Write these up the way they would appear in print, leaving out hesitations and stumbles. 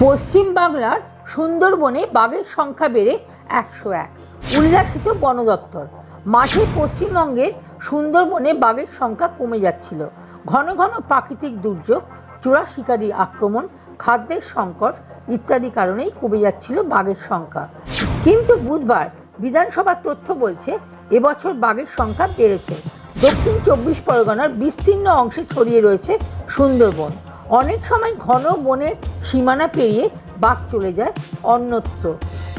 পশ্চিম বাংলার সুন্দরবনে বাঘের সংখ্যা বেড়ে 101, উল্লাসিত বন দপ্তর। মাঝে পশ্চিমবঙ্গের সুন্দরবনে বাঘের সংখ্যা কমে যাচ্ছিল। ঘন ঘন প্রাকৃতিক দুর্যোগ, চোরা শিকারীর আক্রমণ, খাদ্যের সংকট ইত্যাদি কারণেই কমে যাচ্ছিল বাঘের সংখ্যা। কিন্তু বুধবার বিধানসভার তথ্য বলছে এবছর বাঘের সংখ্যা বেড়েছে। দক্ষিণ 24 পরগনার বিস্তীর্ণ অংশে ছড়িয়ে রয়েছে সুন্দরবন। অনেক সময় ঘন বনের সীমানা পেরিয়ে বাঘ চলে যায় অন্যত্র।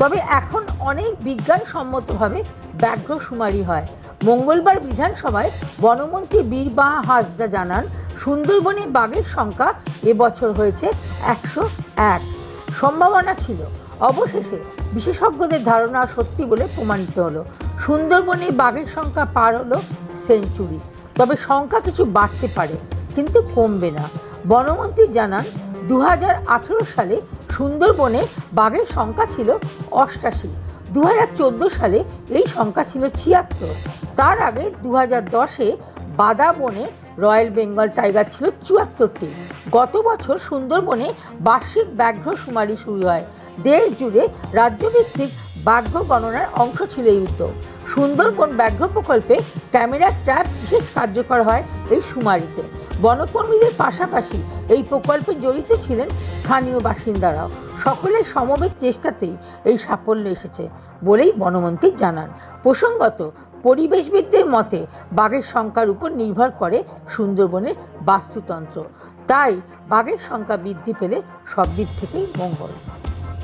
তবে এখন অনেক বিজ্ঞানসম্মতভাবে ব্যাঘ্র শুমারি হয়। মঙ্গলবার বিধানসভায় বনমন্ত্রী বীরবাহা হাঁসদা জানান, সুন্দরবনে বাঘের সংখ্যা এবছর হয়েছে 101। সম্ভাবনা ছিল, অবশেষে বিশেষজ্ঞদের ধারণা সত্যি বলে প্রমাণিত হলো। সুন্দরবনে বাঘের সংখ্যা পার হলো সেঞ্চুরি। তবে সংখ্যা কিছু বাড়তে পারে, কিন্তু কমবে না। বনমন্ত্রী জানান, 2018 সালে সুন্দরবনে বাঘের সংখ্যা ছিল 88, 2014 সালে এই সংখ্যা ছিল 76। তার আগে 2010-এ বাদা বনে রয়্যাল বেঙ্গল টাইগার ছিল 74টি। গত বছর সুন্দরবনে বার্ষিক ব্যাঘ্র শুমারি শুরু হয়। দেশ জুড়ে রাজ্যভিত্তিক ব্যাঘ্র গণনার অংশ ছিল এই উদ্যোগ। সুন্দরবন ব্যাঘ্র প্রকল্পে ক্যামেরা ট্র্যাপ বিশেষ কার্যকর হয় এই শুমারিতে। বনকর্মীদের পাশাপাশি এই প্রকল্পে জড়িত ছিলেন স্থানীয় বাসিন্দারাও। সকলের সমবেত চেষ্টাতেই এই সাফল্য এসেছে বলেই বনমন্ত্রী জানান। প্রসঙ্গত, পরিবেশবিদদের মতে বাঘের সংখ্যার উপর নির্ভর করে সুন্দরবনের বাস্তুতন্ত্র। তাই বাঘের সংখ্যা বৃদ্ধি পেলে সব দিক থেকেই মঙ্গল।